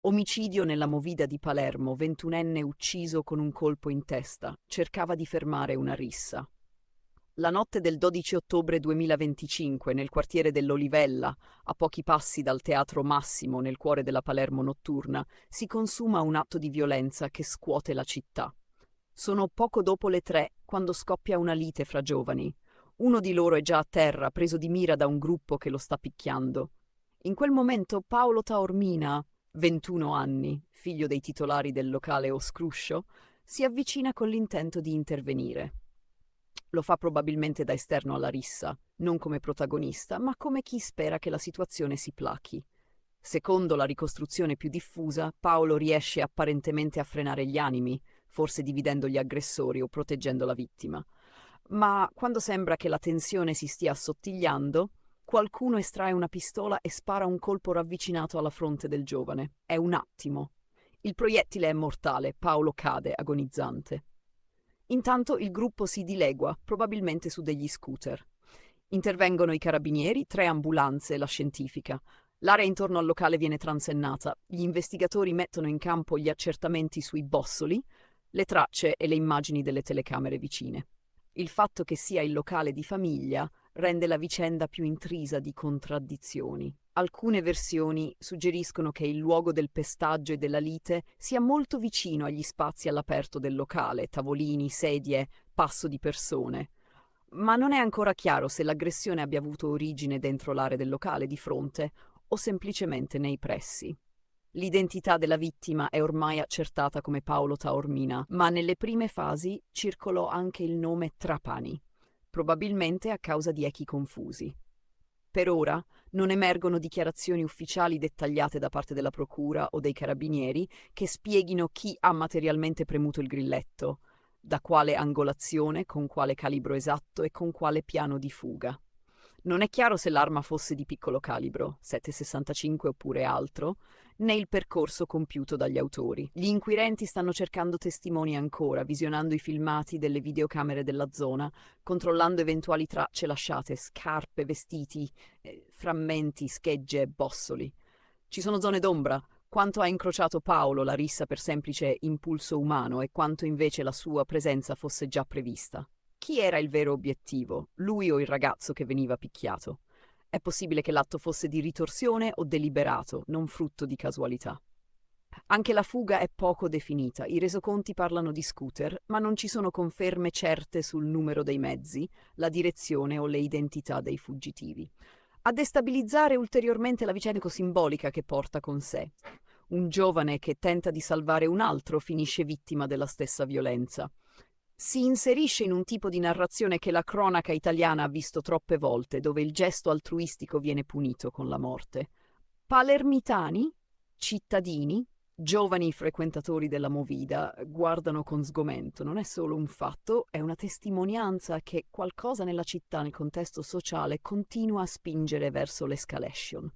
Omicidio nella Movida di Palermo, 21enne ucciso con un colpo in testa. Cercava di fermare una rissa. La notte del 12 ottobre 2025, nel quartiere dell'Olivella, a pochi passi dal Teatro Massimo, nel cuore della Palermo notturna, si consuma un atto di violenza che scuote la città. Sono poco dopo le 3 quando scoppia una lite fra giovani. Uno di loro è già a terra, preso di mira da un gruppo che lo sta picchiando. In quel momento Paolo Taormina, 21 anni, figlio dei titolari del locale Oscruscio, si avvicina con l'intento di intervenire. Lo fa probabilmente da esterno alla rissa, non come protagonista, ma come chi spera che la situazione si plachi. Secondo la ricostruzione più diffusa, Paolo riesce apparentemente a frenare gli animi, forse dividendo gli aggressori o proteggendo la vittima. Ma quando sembra che la tensione si stia assottigliando, qualcuno estrae una pistola e spara un colpo ravvicinato alla fronte del giovane. È un attimo. Il proiettile è mortale, Paolo cade agonizzante. Intanto il gruppo si dilegua, probabilmente su degli scooter. Intervengono i carabinieri, 3 ambulanze e la scientifica. L'area intorno al locale viene transennata. Gli investigatori mettono in campo gli accertamenti sui bossoli, le tracce e le immagini delle telecamere vicine. Il fatto che sia il locale di famiglia rende la vicenda più intrisa di contraddizioni. Alcune versioni suggeriscono che il luogo del pestaggio e della lite sia molto vicino agli spazi all'aperto del locale, tavolini, sedie, passo di persone. Ma non è ancora chiaro se l'aggressione abbia avuto origine dentro l'area del locale di fronte o semplicemente nei pressi. L'identità della vittima è ormai accertata come Paolo Taormina, ma nelle prime fasi circolò anche il nome Trapani, probabilmente a causa di echi confusi. Per ora non emergono dichiarazioni ufficiali dettagliate da parte della procura o dei carabinieri che spieghino chi ha materialmente premuto il grilletto, da quale angolazione, con quale calibro esatto e con quale piano di fuga. Non è chiaro se l'arma fosse di piccolo calibro, 7,65 oppure altro, né il percorso compiuto dagli autori. Gli inquirenti stanno cercando testimoni ancora, visionando i filmati delle videocamere della zona, controllando eventuali tracce lasciate, scarpe, vestiti, frammenti, schegge, bossoli. Ci sono zone d'ombra, quanto ha incrociato Paolo la rissa per semplice impulso umano e quanto invece la sua presenza fosse già prevista. Chi era il vero obiettivo, lui o il ragazzo che veniva picchiato? È possibile che l'atto fosse di ritorsione o deliberato, non frutto di casualità. Anche la fuga è poco definita, i resoconti parlano di scooter, ma non ci sono conferme certe sul numero dei mezzi, la direzione o le identità dei fuggitivi. A destabilizzare ulteriormente la vicenda simbolica che porta con sé. Un giovane che tenta di salvare un altro finisce vittima della stessa violenza. Si inserisce in un tipo di narrazione che la cronaca italiana ha visto troppe volte, dove il gesto altruistico viene punito con la morte. Palermitani, cittadini, giovani frequentatori della Movida guardano con sgomento. Non è solo un fatto, è una testimonianza che qualcosa nella città, nel contesto sociale, continua a spingere verso l'escalation.